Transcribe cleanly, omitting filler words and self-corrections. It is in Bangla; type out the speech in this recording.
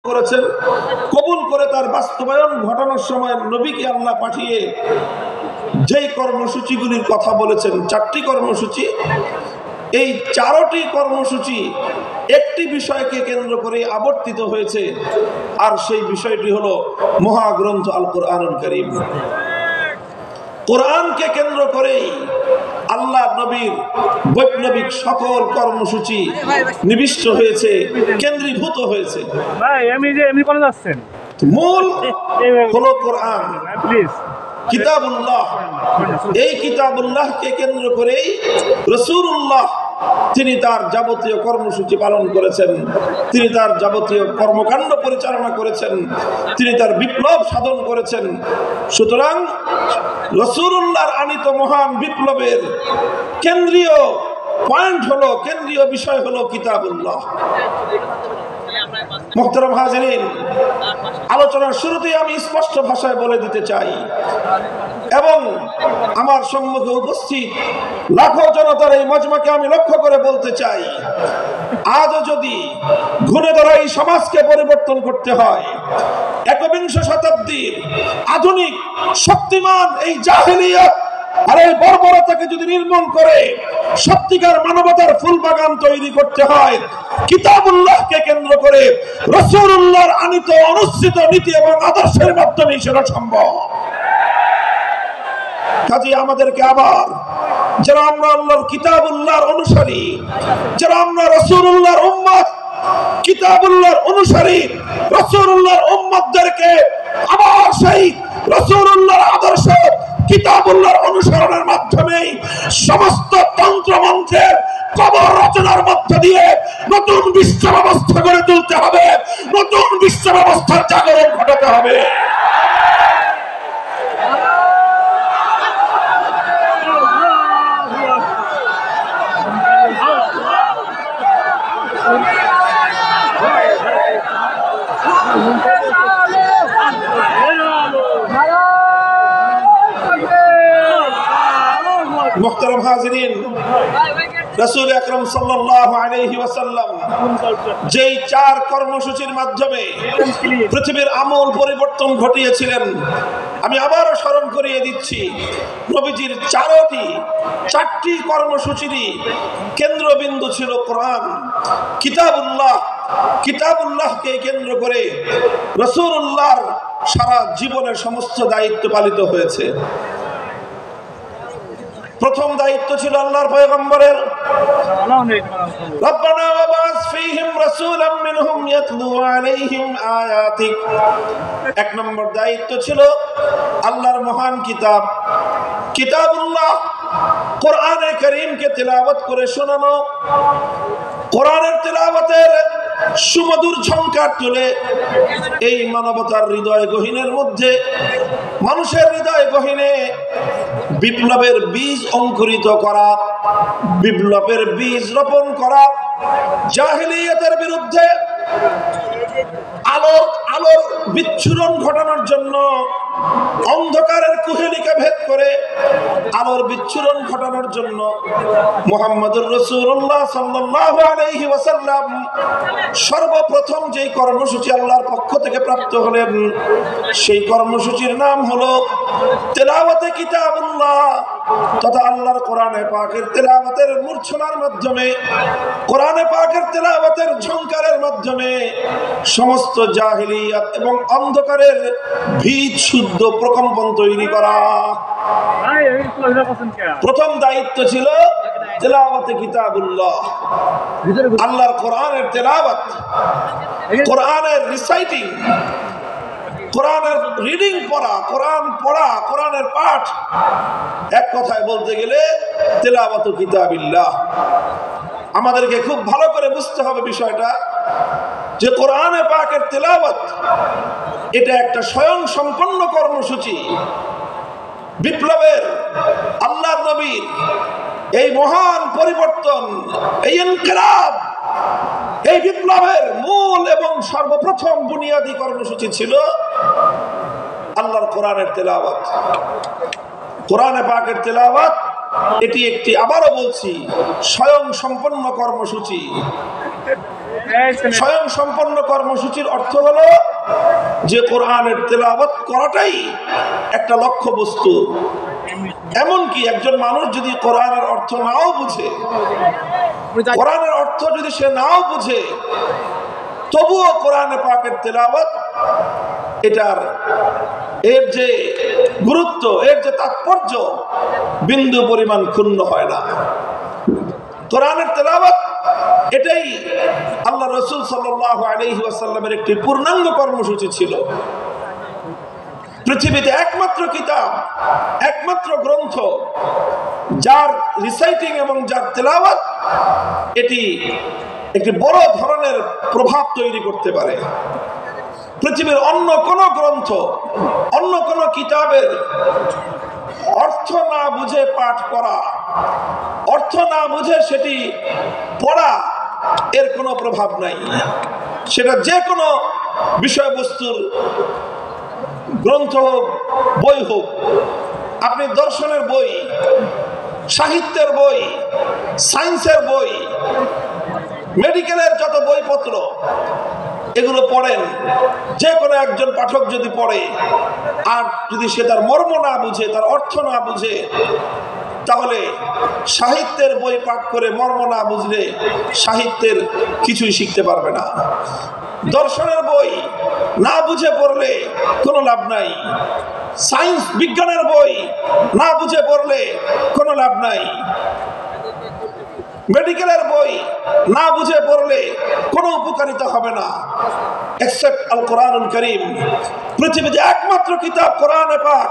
করেছেন, কবুল করে তার বাস্তবায়ন ঘটানোর সময় নবীকে আল্লাহ পাঠিয়ে যেই কর্মসূচিগুলির কথা বলেছেন, 4টি কর্মসূচি, এই 4টি কর্মসূচি একটি বিষয়কে কেন্দ্র করে আবর্তিত হয়েছে, আর সেই বিষয়টি হলো মহাগ্রন্থ আল কোরআনুল কারীম। কোরআনকে কেন্দ্র করেই আল্লাহ নবীর বৈপ্লবিক সকল কর্মসূচি নিবিষ্ট হয়েছে, কেন্দ্রীভূত হয়েছে। মূল হলো কোরআন, কিতাবুল্লাহ। এই কিতাবুল্লাহকে কেন্দ্র করেই রাসূলুল্লাহ তিনি তার যাবতীয় কর্মসূচি পালন করেছেন, তিনি তার যাবতীয় কর্মকাণ্ড পরিচালনা করেছেন, তিনি তার বিপ্লব সাধন করেছেন। সুতরাং রাসূলুল্লাহর আনিত মহান বিপ্লবের কেন্দ্রীয় পয়েন্ট হলো, কেন্দ্রীয় বিষয় হলো কিতাবুল্লাহ। মুহতারাম হাজিরিন, আলোচনার শুরুতেই আমি স্পষ্ট ভাষায় বলে দিতে চাই এবং আমার সম্মুখে উপস্থিত লাখো জনতার এই মজমাকে আমি লক্ষ্য করে বলতে চাই, আজও যদি ঘুরে ধরা এই সমাজকে পরিবর্তন করতে হয়, একবিংশ শতাব্দীর আধুনিক শক্তিমান এই জাহেলিয়াত আর এই বর্বরতাকে যদি নির্মূল করে সত্যিকার মানবতার ফুল বাগান তৈরি করতে হয়, কিতাবুল্লাহকে কেন্দ্র করে রাসূলুল্লাহর আনিত অনুসৃত নীতি এবং আদর্শের মাধ্যমে সেটা সম্ভব। কাজে আমাদেরকে আবার, যারা আমরা আল্লাহর কিতাবুল্লাহর অনুসারী, যারা আমরা রাসূলুল্লাহর উম্মত, কিতাবুল্লাহর অনুসারী রাসূলুল্লাহর উম্মতদেরকে আবার সেই রাসূলুল্লাহর আদর্শ কিতাবুল্লাহর অনুসরণের মাধ্যমে সমস্ত তন্ত্র মন্ত্রের কবর রচনার মধ্য দিয়ে নতুন বিশ্ব ব্যবস্থা গড়ে তুলতে হবে, নতুন বিশ্ব ব্যবস্থার জাগরণ ঘটাতে হবে। মুহতারাম হাজিরিন, রাসূল আকরাম সাল্লাল্লাহু আলাইহি ওয়াসাল্লাম যেই 4 কর্মসূচির মাধ্যমে পৃথিবীর আমূল পরিবর্তন ঘটিয়েছিলেন, আমি আবারও স্মরণ করিয়ে দিচ্ছি। নবীজির 4টি কর্মসূচিরই কেন্দ্রবিন্দু ছিল কোরআন, কিতাবুল্লাহ। কিতাবুল্লাহকে কেন্দ্র করে রাসূলুল্লাহর সারা জীবনের সমস্ত দায়িত্ব পালিত হয়েছে। প্রথম দায়িত্ব ছিল আল্লাহর পয়গম্বরের, রব্বানা ওয়াবাস ফীহিম রাসূলাম মিনহুম ইয়াতলু আলাইহিম আয়াতিক। 1 নম্বর দায়িত্ব ছিল আল্লাহর মহান কিতাব কিতাবুল্লাহ, কোরআনে কারীমকে তেলাওয়াত করে শোনানো, কোরআনের তেলাওয়াতের সুমধুর ঝংকার তুলে এই মানবতার হৃদয় গহীনের মধ্যে, মানুষের হৃদয় গহীনে বিপ্লবের বীজ অঙ্কুরিত করা, বিপ্লবের বীজ রোপণ করা, জাহেলিয়াতের বিরুদ্ধে আলোর বিচ্ছুরণ ঘটানোর জন্য, অন্ধকারের কুহেলিকা ভেদ করে আলোর বিচ্ছুরণ ঘটানোর জন্য মুহাম্মদুর রাসূলুল্লাহ সাল্লাল্লাহু আলাইহি ওয়াসাল্লাম সর্বপ্রথম যেই কর্মসূচি আল্লাহর পক্ষ থেকে প্রাপ্ত হলেন, সেই কর্মসূচির নাম হলো তেলাওয়াতে কিতাবুল্লাহ, তথা আল্লাহর কোরআনে পাকের তেলাওয়াতের মূর্ছনার মাধ্যমে, কোরআনে পাকের তেলাওয়াতের ঝংকারের মাধ্যমে সমস্ত জাহেলিয়াত এবং অন্ধকারের ভীত শুদ্ধ প্রকম্পন তৈরি করা। প্রথম দায়িত্ব ছিল তেলাওয়াতে কিতাবুল্লাহ, আল্লাহর কোরআনের তেলাওয়াত, কোরআনের রিসাইটিং, কোরআনের রিডিং পড়া, কোরআন পড়া, কোরআনের পাঠ। এক কথায় বলতে গেলে তেলাওয়াতু কিতাবিল্লাহ। আমাদেরকে খুব ভালো করে বুঝতে হবে বিষয়টা, যে কোরআনে পাকের তেলাওয়াত এটা একটা স্বয়ং সম্পন্ন কর্মসূচি। বিপ্লবের, আল্লাহর নবীর এই মহান পরিবর্তন, এই ইনকিলাব, এই বিপ্লবের মূল এবং সর্বপ্রথম বুনিয়াদী কর্মসূচি ছিল আল্লাহর কোরআনের তেলাওয়াত, কোরআনে পাকের তেলাওয়াত। এটি একটি, আবারও বলছি, স্বয়ং সম্পন্ন কর্মসূচি। স্বয়ং সম্পন্ন কর্মসূচির অর্থ হলো যে কোরআনের তেলাওয়াত করাটাই একটা লক্ষ্য বস্তু। এমনকি একজন মানুষ যদি কোরআনের অর্থ নাও বুঝে, কোরআনের অর্থ যদি সে নাও বুঝে, তবুও কোরআনে পাকের তেলাওয়াত এর যে গুরুত্ব, এর যে তাৎপর্য বিন্দু পরিমাণ ক্ষুণ্ণ হয় না। কোরআনের তেলাওয়াত এটাই আল্লাহ রাসূল সাল্লাল্লাহু আলাইহি ওয়াসাল্লামের একটি পূর্ণাঙ্গ কর্মসূচি ছিল। পৃথিবীতে একমাত্র কিতাব, একমাত্র গ্রন্থ যার রিসাইটিং এবং যার তেলাওয়াত এটি একটি বড় ধরনের প্রভাব তৈরি করতে পারে। পৃথিবীর অন্য কোনো গ্রন্থ, অন্য কোনো কিতাবের অর্থ না বুঝে পাঠ করা, অর্থ না বুঝে সেটি পড়া, এর কোনো প্রভাব নাই। সেটা যে কোনো বিষয়বস্তুর গ্রন্থ হোক, বই হোক, আপনি দর্শনের বই, সাহিত্যের বই, সায়েন্সের বই, মেডিকেলের যত বইপত্র, এগুলো পড়েন, যে কোনো একজন পাঠক যদি পড়ে আর যদি সে তার মর্ম না বুঝে, তার অর্থ না বুঝে, তাহলে সাহিত্যের বই পাঠ করে মর্ম না বুঝলে সাহিত্যের কিছুই শিখতে পারবে না। দর্শনের বই না বুঝে পড়লে কোনো লাভ নাই। সায়েন্স বিজ্ঞানের বই না বুঝে পড়লে কোনো লাভ নাই। মেডিকেলের বই না বুঝে পড়লে কোনো উপকারিতা হবে না, এক্সেপ্ট আল কোরআনুল কারীম। পৃথিবীতে একমাত্র কিতাব কোরআনে পাক